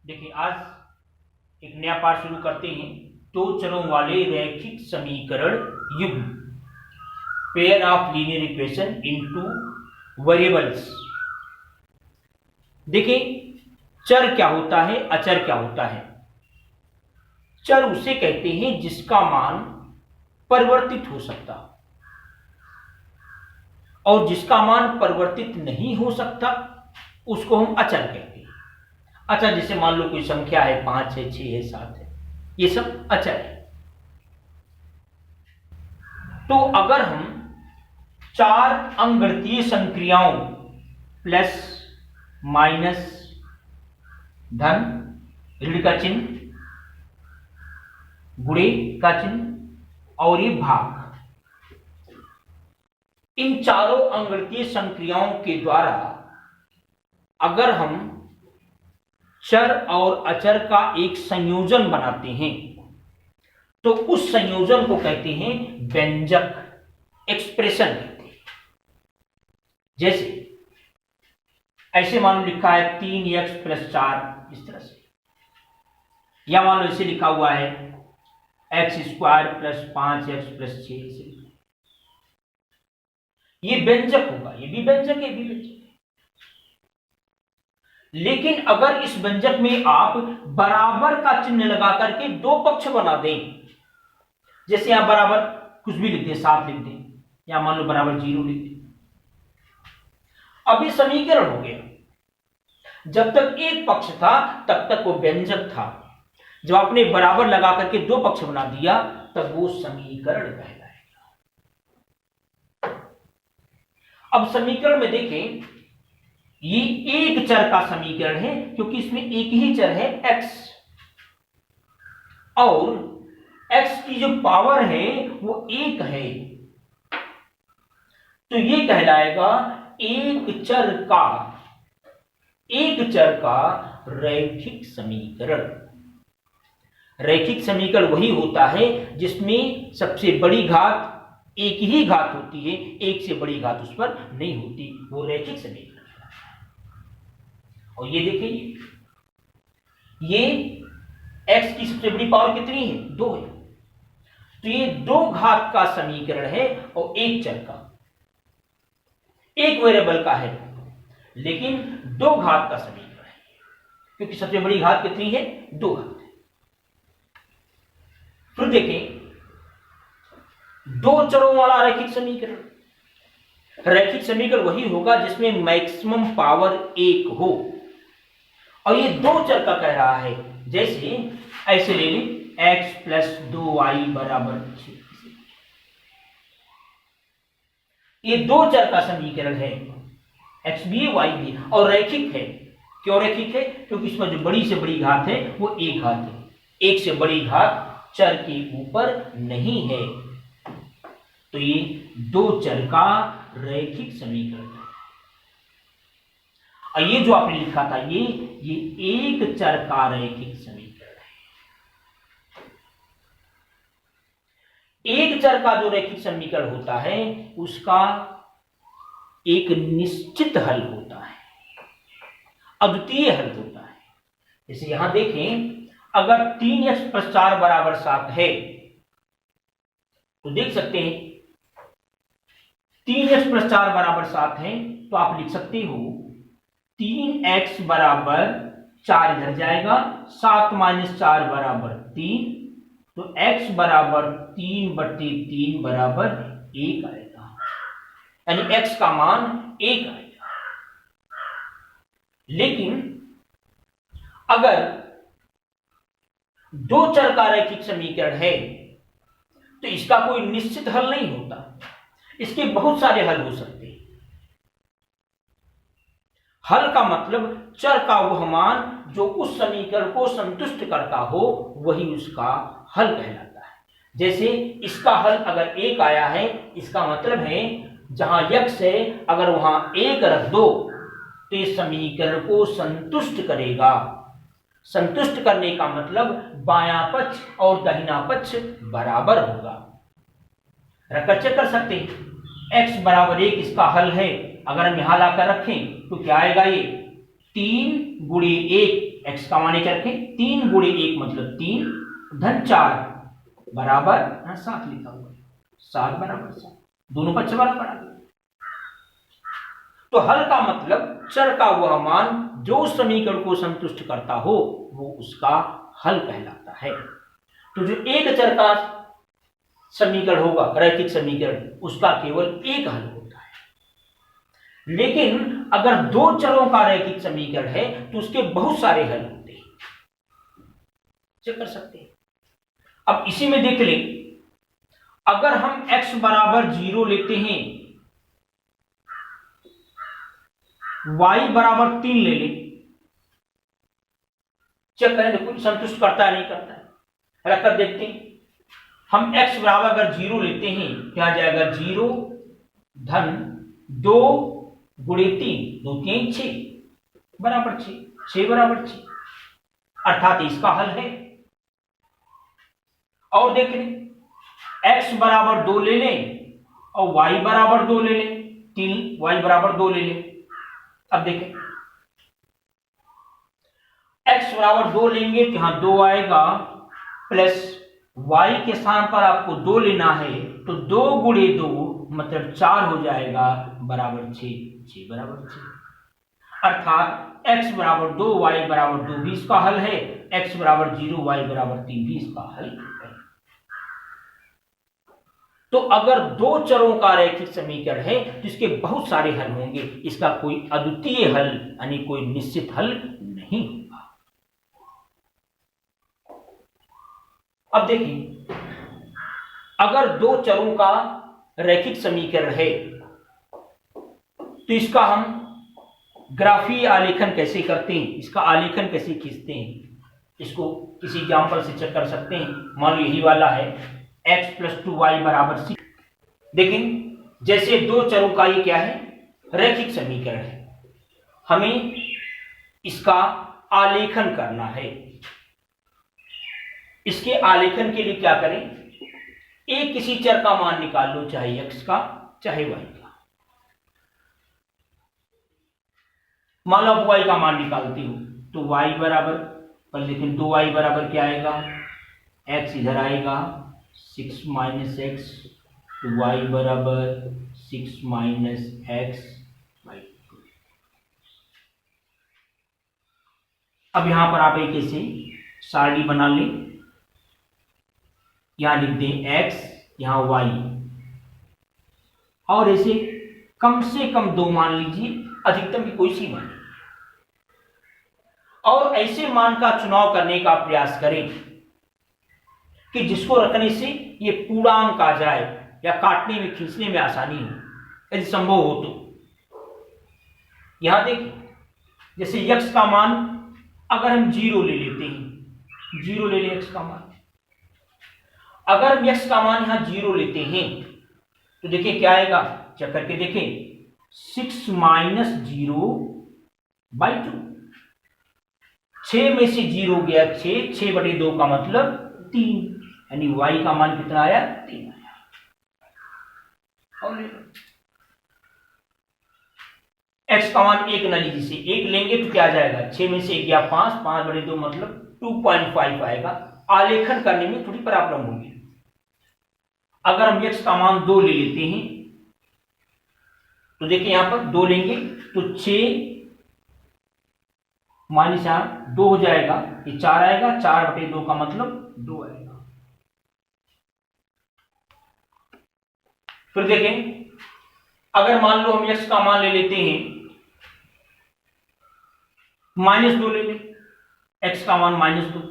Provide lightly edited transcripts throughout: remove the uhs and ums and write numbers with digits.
देखिए आज एक नया पाठ शुरू करते हैं। दो चरों वाले रैखिक समीकरण युग्म, pair of linear equation into variables. देखिए चर क्या होता है, अचर क्या होता है। चर उसे कहते हैं जिसका मान परिवर्तित हो सकता और जिसका मान परिवर्तित नहीं हो सकता उसको हम अचर कहते हैं। अच्छा, जैसे मान लो कोई संख्या है 5 है, 6 है, 7 है, ये सब अचर है। तो अगर हम 4 अंकगणितीय संक्रियाओं प्लस माइनस धन ऋण का चिन्ह गुणे का चिन्ह और ये भाग, इन चारों अंकगणितीय संक्रियाओं के द्वारा अगर हम चर और अचर का एक संयोजन बनाते हैं तो उस संयोजन को कहते हैं व्यंजक, एक्सप्रेशन कहते हैं। जैसे ऐसे मान लो लिखा है 3x + 4 इस तरह से, या मान लो इसे लिखा हुआ है x² + 5x + 6 से। ये व्यंजक होगा, ये भी व्यंजक है, ये भी व्यंजक। लेकिन अगर इस व्यंजक में आप बराबर का चिन्ह लगा करके दो पक्ष बना दें, जैसे यहां बराबर कुछ भी लिख दें, 7 लिख दें, या मान लो बराबर 0 लिख दें, अब ये समीकरण हो गया। जब तक एक पक्ष था तब तक वो व्यंजक था, जब आपने बराबर लगा करके दो पक्ष बना दिया तब वो समीकरण कहलाएगा। अब समीकरण में देखें, ये एक चर का समीकरण है क्योंकि इसमें एक ही चर है x, और x की जो पावर है वो 1 है, तो ये कहलाएगा एक चर का रैखिक समीकरण। रैखिक समीकरण वही होता है जिसमें सबसे बड़ी घात एक ही घात होती है, एक से बड़ी घात उस पर नहीं होती, वो रैखिक समीकरण। और ये देखिए, ये x की सबसे बड़ी पावर कितनी है, 2 है, तो ये 2 घात का समीकरण है और एक चर का, एक वेरिएबल का है, लेकिन 2 घात का समीकरण है क्योंकि सबसे बड़ी घात कितनी है, 2 घात है। फिर देखें 2 चरों वाला रैखिक समीकरण। रैखिक समीकरण वही होगा जिसमें मैक्सिमम पावर 1 हो, और ये 2 चर का कह रहा है। जैसे ऐसे ले लें x + 2y = 6, ये 2 चर का समीकरण है, x भी y भी, और रैखिक है। क्यों रैखिक है? क्योंकि इसमें जो बड़ी से बड़ी घात है वो एक घात है, एक से बड़ी घात चर के ऊपर नहीं है, तो ये 2 चर का रैखिक समीकरण है। और ये जो आपने लिखा था ये एक चर का रैखिक समीकरण है। एक चर का जो रैखिक समीकरण होता है उसका एक निश्चित हल होता है, अद्वितीय हल होता है। जैसे यहां देखें, अगर 3x + 4 = 7 है तो देख सकते हैं 3x + 4 = 7 है, तो आप लिख सकते हो 3x = 4 इधर जाएगा, 7 - 4 = 3, तो x = 3/3 = 1 आएगा, यानी x का मान 1 आएगा। लेकिन अगर 2 चर का रैखिक समीकरण है तो इसका कोई निश्चित हल नहीं होता, इसके बहुत सारे हल हो सकते हैं। हल का मतलब चर का वह मान जो उस समीकरण को संतुष्ट करता हो वही उसका हल कहलाता है। जैसे इसका हल अगर 1 आया है, इसका मतलब है जहां x है अगर वहां 1 रख दो तो इस समीकरण को संतुष्ट करेगा। संतुष्ट करने का मतलब बायां पक्ष और दाहिना पक्ष बराबर होगा। रखकर चेक कर सकते हैं, x = 1 इसका हल है। अगर हम यहां लाकर रखें तो क्या आएगा, ये 3 गुणे 1, एक्स का मान एक रखें, 3 गुणे 1 मतलब 3 धन 4 बराबर 7 लिखा हुआ है, 7 बराबर 7, दोनों पक्ष बराबर आ गए। तो हल का मतलब चर का वह मान जो समीकरण को संतुष्ट करता हो वो उसका हल कहलाता है। तो जो एक चर का समीकरण होगा, रैखिक समीकरण, उसका केवल एक हल होता है। लेकिन अगर दो चरों का रैखिक समीकरण है तो उसके बहुत सारे हल होते हैं, चेक कर सकते हैं। अब इसी में देख लें, अगर हम x बराबर 0 लेते हैं, y बराबर 3 ले लें, चेक करें देखो संतुष्ट करता है नहीं करता है, रखकर देखते हैं। हम x बराबर अगर 0 लेते हैं क्या आ जाएगा, 0 धन 2 गुणे 3, 2 3 6 बराबर 6, 6 बराबर 6, अर्थात इसका हल है। और देख लें, x बराबर 2 ले लें और y बराबर 2 ले लें, 3y बराबर 2 ले लें। अब देखें, x बराबर 2 लेंगे तो यहां 2 आएगा, प्लस y के स्थान पर आपको 2 लेना है तो 2 गुणे 2 मतलब 4 हो जाएगा, बराबर 6, 6 बराबर 6, अर्थात x बराबर 2 y बराबर 2 भी इसका हल है, x बराबर 0 y बराबर 3 भी इसका हल है। तो अगर दो चरों का रैखिक समीकरण है तो इसके बहुत सारे हल होंगे, इसका कोई अद्वितीय हल यानी कोई निश्चित हल नहीं होगा। अब देखिए, अगर दो चरों का रैखिक समीकरण है तो इसका हम ग्राफीय आलेखन कैसे करते हैं, इसका आलेखन कैसे खींचते हैं, इसको किसी एग्जाम्पल से चेक कर सकते हैं। मान लो यही वाला है x + 2y बराबर 6। देखें, जैसे दो चरों का ये क्या है, रैखिक समीकरण है, हमें इसका आलेखन करना है। इसके आलेखन के लिए क्या करें, एक किसी चर का मान निकाल लो, चाहे x का चाहे y का। मान लो आप y का मान निकालती हो तो y बराबर, पर लेकिन 2y बराबर क्या आएगा, x इधर आएगा 6 - x, तो y बराबर 6 - x by 2। अब यहां पर आप एक ऐसे सारणी बना लें, यहां लिख दें x, यहां y, और ऐसे कम से कम 2 मान लीजिए, अधिकतम की कोई सीमा नहीं, और ऐसे मान का चुनाव करने का प्रयास करें कि जिसको रखने से ये पूर्णांक आ जाए या काटने में खींचने में आसानी हो, यदि संभव हो तो। यहां देखिए, जैसे x का मान अगर हम 0 ले लेते हैं, 0 ले लें x का मान, अगर हम x का मान यहां 0 लेते हैं तो देखिए क्या आएगा, चेक करके देखें, 6 - 0 by 2, 6 में से 0 गया 6, 6/2 का मतलब 3, यानी y का मान कितना आया, 3 आया। और x का मान 1 न लीजिए, से 1 लेंगे तो क्या आ जाएगा, 6 में से 1 गया 5, 5/2 मतलब 2.5 आएगा। आलेखन करने में थोड़ी प्रॉब्लम होगी। अगर हम x का मान 2 ले लेते हैं तो देखिए यहां पर 2 लेंगे तो 6 - 2 हो जाएगा, ये 4 आएगा, 4/2 का मतलब 2 आएगा। फिर देखें, अगर मान लो हम x का मान ले लेते हैं -2 ले लें, x का मान -2,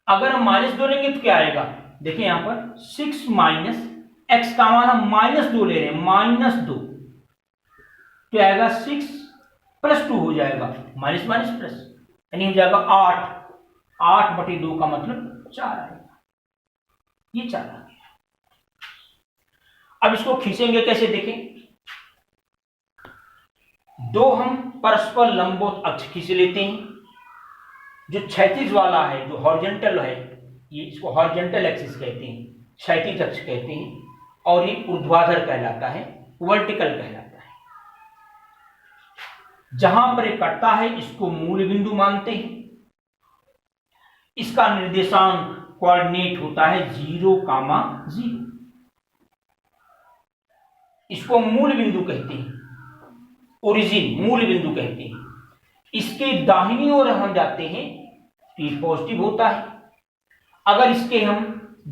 अगर हम -2 लेंगे तो क्या आएगा, देखिए यहां पर 6 - x का मान हम -2 ले रहे हैं, -2 तो आएगा 6 + 2 हो जाएगा, माइनस माइनस प्लस, यानी हो जाएगा 8, 8/2 का मतलब 4 आएगा, ये 4 आ गया। अब इसको खींचेंगे कैसे, देखें, दो हम परस्पर लंबवत अक्ष खींच लेते हैं, जो क्षैतिज वाला है, जो हॉरिजॉन्टल है, ये इसको हॉरिजॉन्टल एक्सिस कहते हैं, क्षैतिज अक्ष कहते हैं, और ये ऊर्ध्वाधर कहलाता है, वर्टिकल कहलाता है। जहां पर ये कटता है इसको मूल बिंदु मानते हैं। इसका निर्देशांक कोऑर्डिनेट होता है 0,0। इसको मूल बिंदु कहते हैं, ओरिजिन मूल बिंदु कहते हैं। इसके दाहिनी ओर हम जाते हैं तो ये पॉजिटिव होता है, अगर इसके हम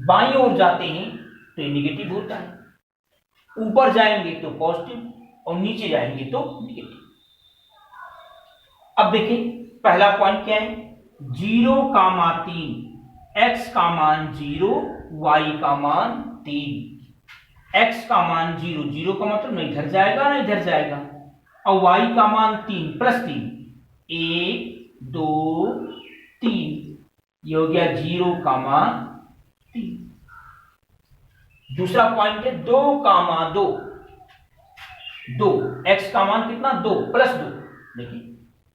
बाईं ओर जाते हैं तो ये निगेटिव होता है। ऊपर जाएंगे तो पॉजिटिव और नीचे जाएंगे तो निगेटिव। अब देखिए पहला पॉइंट क्या है, 0,3, x का मान 0, y का मान 3। x का मान 0, 0 का मतलब न इधर जाएगा ना इधर जाएगा, और y का मान 3 +3, 1 2 3, ये हो गया 0,3। दूसरा पॉइंट है 2,2, 2, x का मान कितना 2 +2, देखिए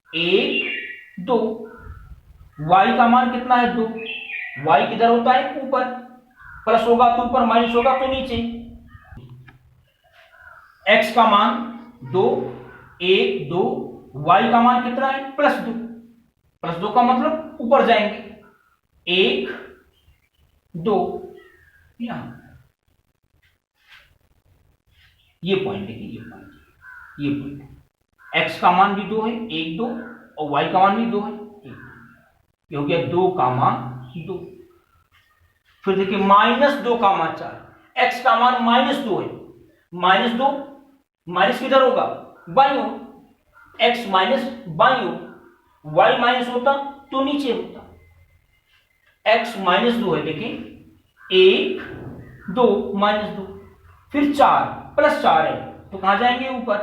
1 2, y का मान कितना है 2, y किधर होता है ऊपर, प्लस होगा तो ऊपर, माइनस होगा तो नीचे। x का मान 2 1 2, y का मान कितना है +2, +2 का मतलब ऊपर जाएंगे, 1 2, यहां ये पॉइंट देखिए, ये पॉइंट x का मान भी 2 है 1 2, और y का मान भी 2 है 1, ये हो गया 2,2। फिर देखिए -2,4, x का मान -2 है, -2 माइनस किधर होगा बाईं ओर, x माइनस बाईं ओर, y माइनस होता तो नीचे होता, x -2 है देखिए 1 2 -2, फिर 4 +4 है तो कहां जाएंगे ऊपर,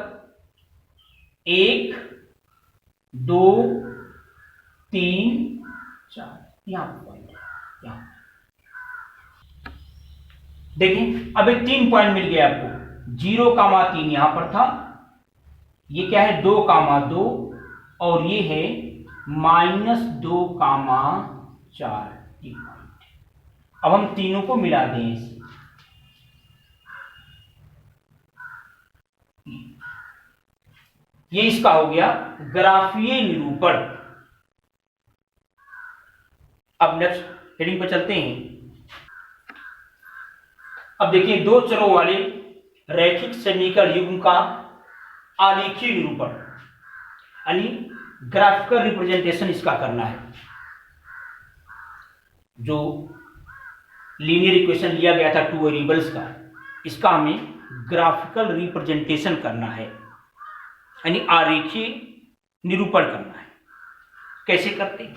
1 2 3 4, यहां पॉइंट यहां देखिए। अब एक 3 पॉइंट मिल गया आपको, 0,3 यहां पर था, ये क्या है 2,2, और ये है -2,4, ये पॉइंट। अब हम तीनों को मिला दें इसे, ये इसका हो गया ग्राफीय निरूपण। अब नेक्स्ट हेडिंग पर चलते हैं। अब देखिए दो चरों वाले रैखिक समीकरण युग्म का आलेखीय निरूपण, यानी ग्राफिकल रिप्रेजेंटेशन इसका करना है। जो लीनियर इक्वेशन लिया गया था 2 वेरिएबल्स का, इसका हमें ग्राफिकल रिप्रेजेंटेशन करना है, यानी आरेखीय निरूपण करना है। कैसे करते हैं?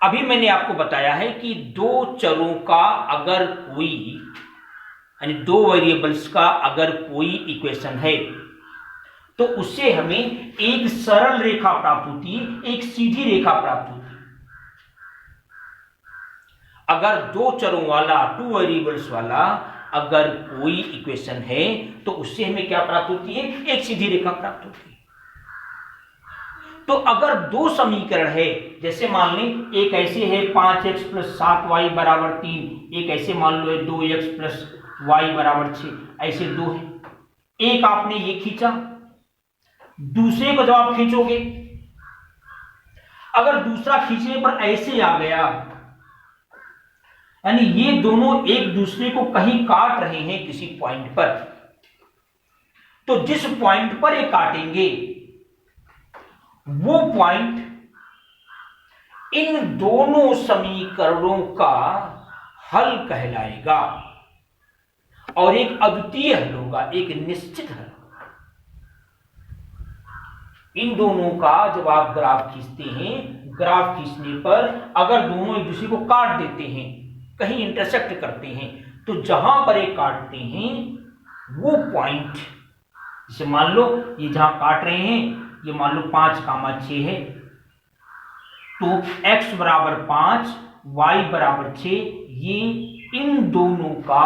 अभी मैंने आपको बताया है कि दो चरों का अगर कोई, यानी 2 वेरिएबल्स का अगर कोई इक्वेशन है तो उससे हमें एक सरल रेखा प्राप्त होती है, एक सीधी रेखा प्राप्त होती है। अगर 2 चरों वाला 2 वेरिएबल्स वाला अगर कोई इक्वेशन है तो उससे हमें क्या प्राप्त होती है, एक सीधी रेखा प्राप्त होती है। तो अगर 2 समीकरण है, जैसे मान लें एक ऐसे है 5x + 7y = 3, एक ऐसे मान लो 2x + y = 6, ऐसे 2 है। एक आपने ये खींचा, दूसरे को जब आप खींचोगे, अगर दूसरा खींचने पर ऐसे आ गया, यानी ये दोनों एक दूसरे को कहीं काट रहे हैं किसी पॉइंट पर, तो जिस पॉइंट पर ये काटेंगे वो पॉइंट इन दोनों समीकरणों का हल कहलाएगा, और एक अद्वितीय हल होगा, एक निश्चित हल होगा। इन दोनों का जब आप ग्राफ खींचते हैं, ग्राफ खींचने पर अगर दोनों एक दूसरे को काट देते हैं, कहीं इंटरसेक्ट करते हैं, तो जहां पर ये काटते हैं वो पॉइंट, जैसे मान लो ये जहां काट रहे हैं, ये मान लो 5,6 है, तो x = 5 y = 6, ये इन दोनों का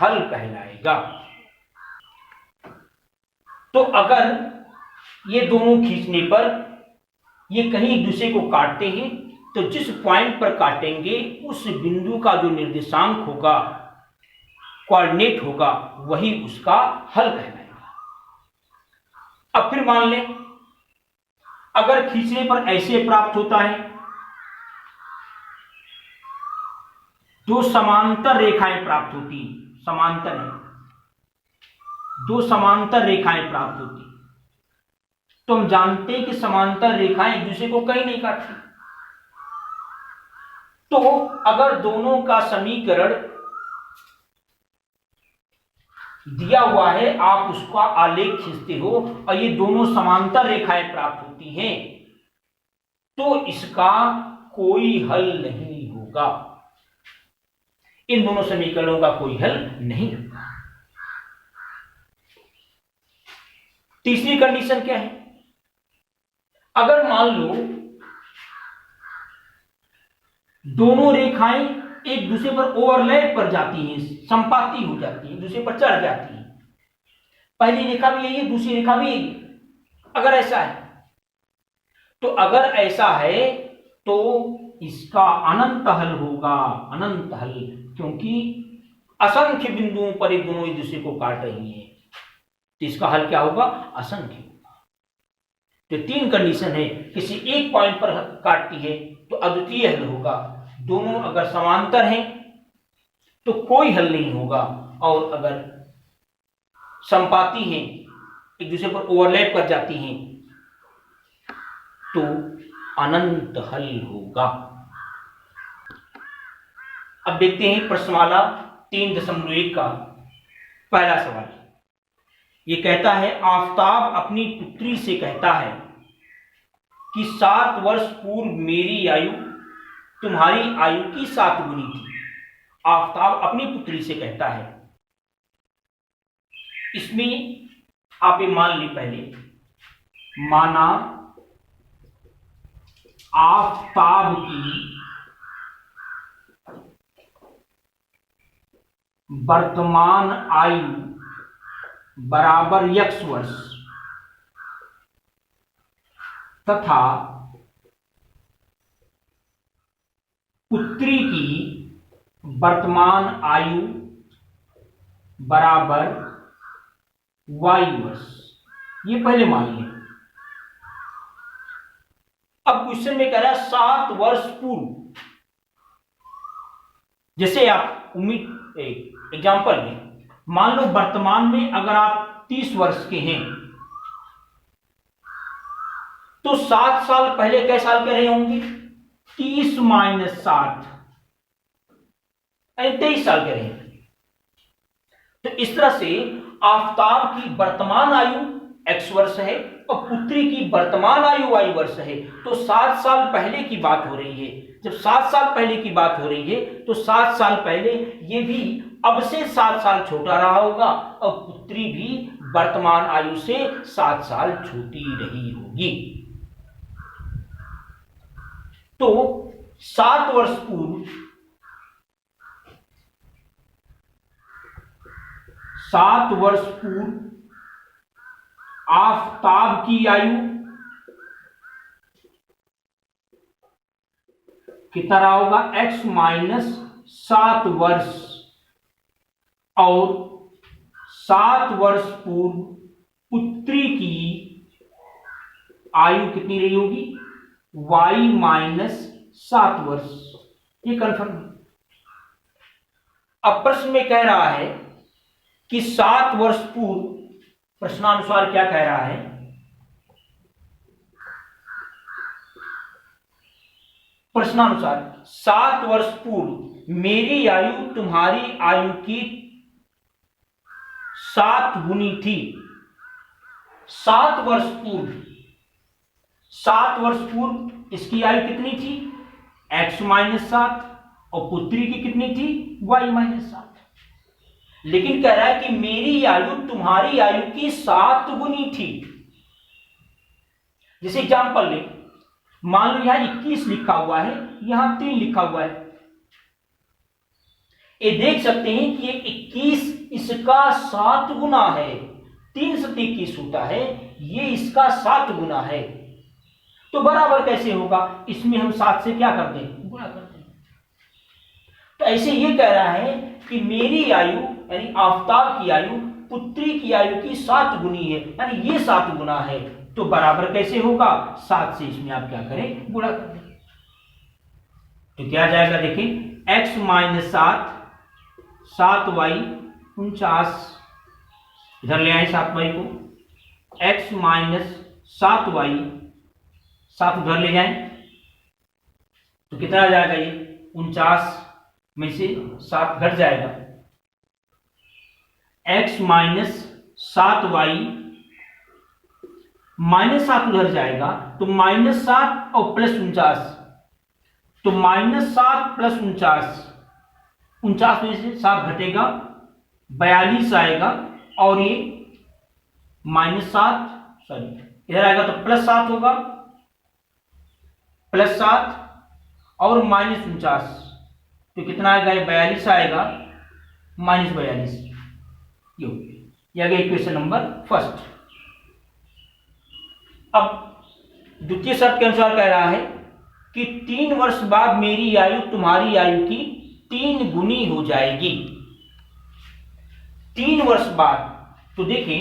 हल कहलाएगा। तो अगर ये दोनों खींचने पर ये कहीं एक दूसरे को काटते हैं, तो जिस पॉइंट पर काटेंगे उस बिंदु का जो निर्देशांक होगा, कोऑर्डिनेट होगा, वही उसका हल कहलाएगा। अब फिर मान लें अगर खींचने पर ऐसे प्राप्त होता है, दो समांतर रेखाएं प्राप्त होती, समांतर है, दो समांतर रेखाएं प्राप्त होती, तो हम जानते हैं कि समांतर रेखाएं एक दूसरे को कहीं नहीं काटती। तो अगर दोनों का समीकरण दिया हुआ है, आप उसका आलेख खींचते हो और ये दोनों समांतर रेखाएं प्राप्त होती हैं, तो इसका कोई हल नहीं होगा, इन दोनों समीकरणों का कोई हल नहीं होगा। तीसरी कंडीशन क्या है? अगर मान लो दोनों रेखाएं एक दूसरे पर ओवरलैप कर जाती हैं, संपाती हो जाती हैं, दूसरे पर चढ़ जाती हैं, पहली रेखा भी यही है, दूसरी रेखा भी यही है, अगर ऐसा है तो, अगर ऐसा है तो इसका अनंत हल होगा, अनंत हल, क्योंकि असंख्य बिंदुओं पर एक दोनों एक दूसरे को काट रही हैं, तो इसका हल क्या होगा? असंख्य होगा। तो तीन कंडीशन है, किसी एक पॉइंट पर काटती है तो अद्वितीय हल होगा, दोनों अगर समांतर हैं तो कोई हल नहीं होगा, और अगर संपाती हैं, एक दूसरे पर ओवरलैप कर जाती हैं, तो अनंत हल होगा। अब देखते हैं प्रश्नमाला 3.1 का पहला सवाल। ये कहता है, आफताब अपनी पुत्री से कहता है कि 7 वर्ष पूर्व मेरी आयु तुम्हारी आयु की 7 गुनी थी। आफताब अपनी पुत्री से कहता है, इसमें आप ये मान ली, पहले माना आफताब की वर्तमान आयु बराबर x वर्ष तथा पुत्री की वर्तमान आयु बराबर y वर्ष, ये पहले मान लें। अब क्वेश्चन में कह रहा है 7 वर्ष पूर्व, जैसे आप उम्मीद एग्जाम्पल में मान लो वर्तमान में अगर आप 30 वर्ष के हैं तो 7 साल पहले कै साल के रहे होंगे? 30 - 7 यानी 23 साल के रहे। तो इस तरह से आफताब की वर्तमान आयु x वर्ष है और पुत्री की वर्तमान आयु y वर्ष है, तो 7 साल पहले की बात हो रही है। जब 7 साल पहले की बात हो रही है तो 7 साल पहले ये भी अब से 7 साल छोटा रहा होगा और पुत्री भी वर्तमान आयु से 7 साल छोटी रही होगी। तो 7 वर्ष पूर्व, 7 वर्ष पूर्व आफताब की आयु कितना रहा होगा? x - 7 वर्ष, और 7 वर्ष पूर्व पुत्री की आयु कितनी रही होगी? y - 7 वर्ष, ये कंफर्म। अब प्रश्न में कह रहा है कि 7 वर्ष पूर्व, प्रश्नानुसार क्या कह रहा है? प्रश्नानुसार 7 वर्ष पूर्व मेरी आयु तुम्हारी आयु की 7 गुनी थी। 7 वर्ष पूर्व, 7 वर्ष पूर्व इसकी आयु कितनी थी? x - 7, और पुत्री की कितनी थी? y - 7। लेकिन कह रहा है कि मेरी आयु तुम्हारी आयु की 7 गुनी थी। जैसे एग्जाम्पल ले, मान लो यहां 21 लिखा हुआ है, यहां 3 लिखा हुआ है। ये देख सकते हैं कि 21 इसका 7 गुना है, 3 से 21 होता है, ये इसका 7 गुना है। तो बराबर कैसे होगा? इसमें हम 7 से क्या कर दें? गुणा कर दें। तो ऐसे ये कह रहा है कि मेरी आयु यानी आफताब की आयु पुत्री की आयु की 7 गुनी है, यानी ये 7 गुना है। तो बराबर कैसे होगा, 7 से इसमें आप क्या करें, गुणा कर दें। तो क्या जाएगा देखिए, x माइनस 7, 7y 49, इधर ले आए 7y को, x माइनस 7y, 7 उधर ले जाएं तो कितना आ जाएगा, ये 49 में से 7 घट जाएगा, x माइनस 7y, माइनस 7 उधर जाएगा तो -7 और प्लस 49, तो -7 प्लस 49, 49 में से 7 घटेगा, 42 आएगा, और ये -7 सॉरी इधर आएगा तो +7 होगा, +7 और -49, तो कितना आएगा, ये 42 आएगा, -42, ये हो गया, ये आ गया इक्वेशन नंबर फर्स्ट। अब द्वितीय शर्त के अनुसार कह रहा है कि 3 वर्ष बाद मेरी आयु तुम्हारी आयु की 3 गुनी हो जाएगी। 3 वर्ष बाद, तो देखें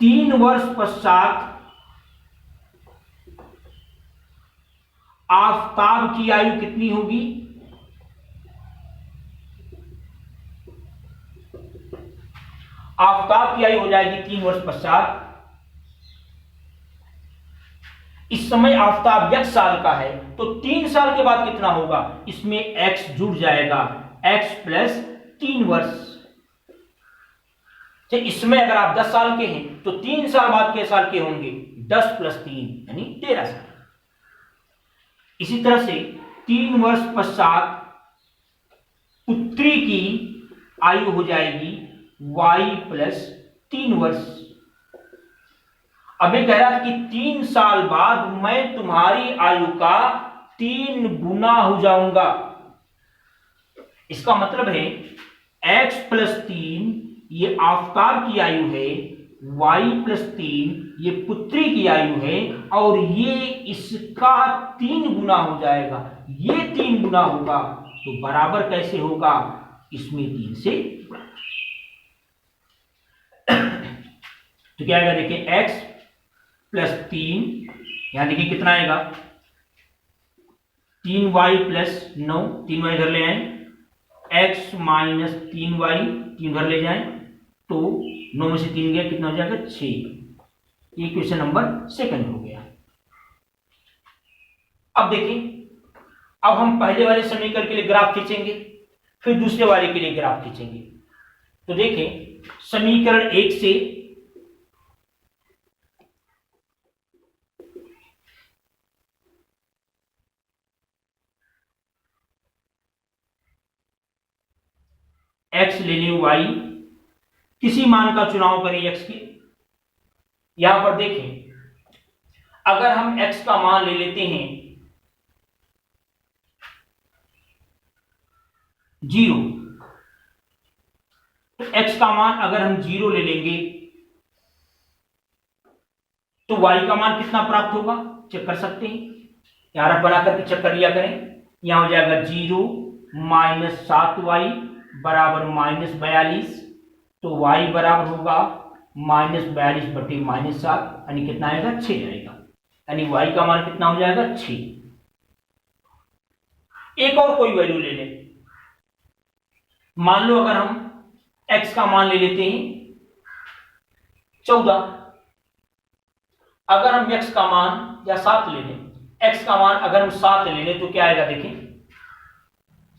3 वर्ष पश्चात आफताब की आयु कितनी होगी, आफताब की आयु हो जाएगी 3 वर्ष पश्चात। इस समय आफताब 1 साल का है, तो 3 साल के बाद कितना होगा, इसमें x जुड़ जाएगा, x प्लस 3 वर्ष। तो इसमें अगर आप 10 साल के हैं तो 3 साल बाद के साल के होंगे, 10 प्लस 3 यानी 13 साल। इसी तरह से 3 वर्ष पश्चात पुत्री की आयु हो जाएगी y प्लस 3 वर्ष। अब ये कह रहा है कि 3 साल बाद मैं तुम्हारी आयु का 3 गुना हो जाऊंगा। इसका मतलब है x प्लस 3 ये आफताब की आयु है, y प्लस 3 ये पुत्री की आयु है, और ये इसका 3 गुना हो जाएगा, ये 3 गुना होगा, तो बराबर कैसे होगा, इसमें 3 से तो क्या आएगा देखिए, x प्लस 3, यहां देखिए कितना आएगा, 3y प्लस 9, 3y इधर ले आए, x माइनस 3y 3 इधर ले जाएं, तो 9 में से 3 गया, कितना हो जाएगा, 6। ये क्वेश्चन नंबर सेकंड हो गया। अब देखिए, अब हम पहले वाले समीकरण के लिए ग्राफ खींचेंगे, फिर दूसरे वाले के लिए ग्राफ खींचेंगे। तो देखें, समीकरण 1 से x ले लें, y किसी मान का चुनाव करें x के। यहां पर देखें, अगर हम x का मान ले लेते हैं 0, तो x का मान अगर हम 0 ले लेंगे तो y का मान कितना प्राप्त होगा, चेक कर सकते हैं, यहां रफ बना करके चेक कर लिया करें। यहां हो जाएगा 0 माइनस 7y बराबर -42, तो y बराबर होगा -42 बटे -7, यानी कितना आएगा, 6 आएगा, यानी y का मान कितना हो जाएगा, 6। एक और कोई वैल्यू ले लें, मान लो अगर हम x का मान ले लेते हैं 14, अगर हम x का मान या 7 ले लें, x का मान अगर हम 7 ले लें तो क्या आएगा देखें,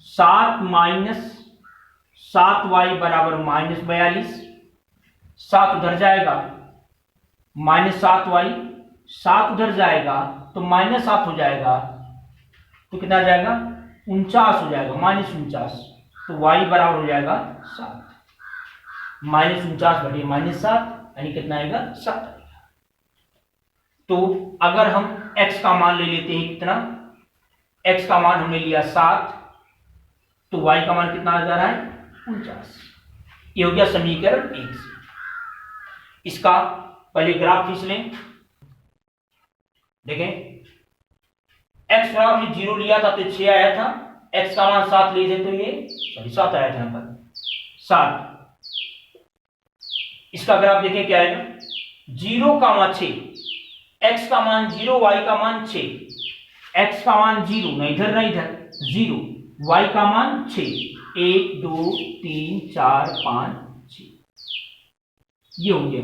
7 माइनस 7y बराबर -42, 7 उधर जाएगा, -7y, 7 उधर जाएगा तो -7 हो जाएगा, तो कितना आ जाएगा, 49 हो जाएगा, -49, तो y बराबर हो जाएगा 7, -49 बटे -7, यानी कितना आएगा, 7 आएगा। तो अगर हम x का मान ले लेते हैं, कितना, x का मान हमने लिया 7, तो y का मान कितना आ जा रहा है, 49। ये हो गया समीकरण 1 से। इसका पहले ग्राफ खींच लें, देखें x बराबर 0 लिया था तो 6 आया था, x का मान 7 लिए थे तो ये 7 आया था, यहां पर 7। इसका ग्राफ देखें क्या आएगा, 0,6, x का मान 0, y का मान 6, x का मान 0, न इधर न इधर 0, y का मान 6, 1 2 3 4 5 6, ये हो गया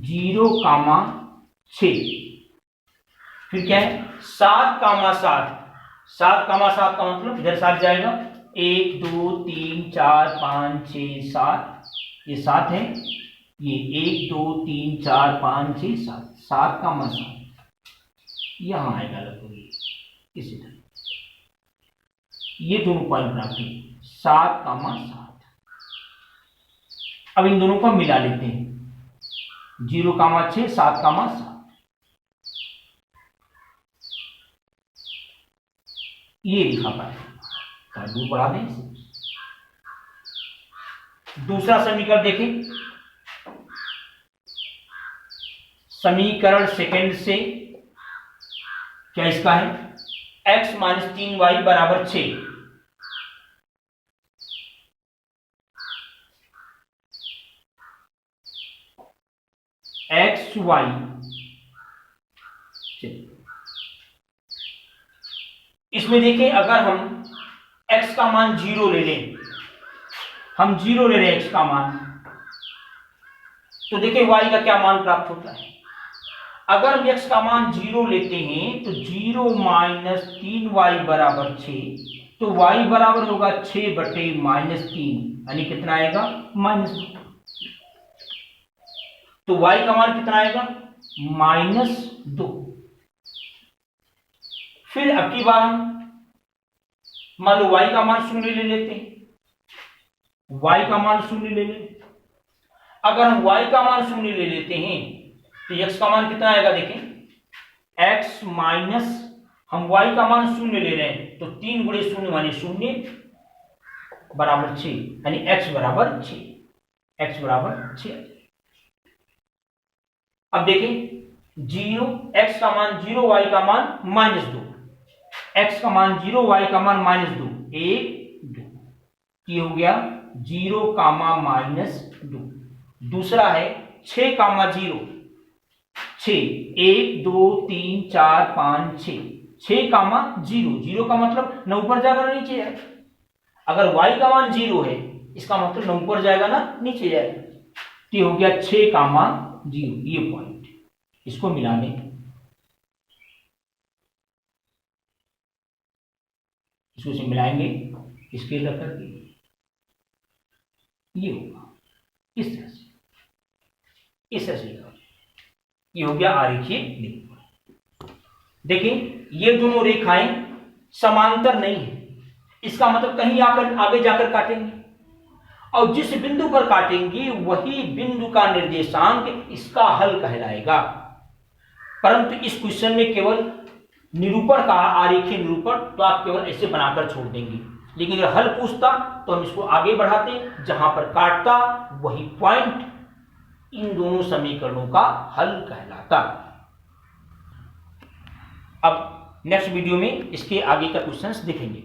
0,6। फिर क्या है 7,7, 7,7 का मतलब इधर 7 जाएगा, 1 2 3 4 5 6 7, ये 7 है, ये 1 2 3 4 5 6 7, 7,7 यहां आएगा लगभग इसी तरह, ये दोनों पॉइंट प्राप्त हुए 7,7। अब इन दोनों को मिला लेते हैं, 0,6 7,7, ये लिखा पाए, दूर बढ़ा दें इसे। दूसरा समीकरण देखें, समीकरण सेकंड से क्या इसका है, x माइनस 3y बराबर 6, एक्स वाई, इसमें देखिए अगर हम x का मान 0 ले लें, हम 0 ले रहे हैं x का मान, तो देखिए y का क्या मान प्राप्त होता है। अगर हम x का मान 0 लेते हैं तो 0 माइनस 3y बराबर 6, तो y बराबर होगा 6 बटे माइनस 3, यानी कितना आएगा -2। तो y का मान कितना आएगा -2। फिर अब की बार हम मान लो y का मान 0 ले लेते हैं, y का मान 0 ले लें। अगर हम y का मान 0 ले लेते हैं तो x का मान कितना आएगा, देखें x माइनस, हम y का मान 0 ले रहे हैं तो 3 गुणे 0 माने 0 बराबर 6, यानी x बराबर 6, x बराबर 6। अब देखें 0, x का मान 0, y का मान -2, x का मान 0, y का मान -2, 1 2, ये हो गया 0, -2। दूसरा है 6,0, 6, 1 2 3 4 5 6, 6,0, 0 का मतलब न ऊपर जाएगा ना नीचे जाएगा। अगर y का मान 0 है इसका मतलब न ऊपर जाएगा ना नीचे जाएगा, तो ये हो गया 6,0, ये पॉइंट, इसको मिला लें, इसको से मिलाएंगे, इसके रख करके ये होगा इस तरह से, इस तरह से ये हो गया आरेखीय निरूपण। देखिए ये दोनों रेखाएं समांतर नहीं है, इसका मतलब कहीं आकर आगे जाकर काटेंगे, और जिस बिंदु पर काटेंगे वही बिंदु का निर्देशांक इसका हल कहलाएगा। परंतु इस क्वेश्चन में केवल निरूपण का, आरेखीय निरूपण, तो आप केवल ऐसे बनाकर छोड़ देंगे, लेकिन अगर हल पूछता तो हम इसको आगे बढ़ाते, जहां पर काटता वही पॉइंट इन दोनों समीकरणों का हल कहलाता। अब नेक्स्ट वीडियो में इसके आगे का क्वेश्चंस देखेंगे।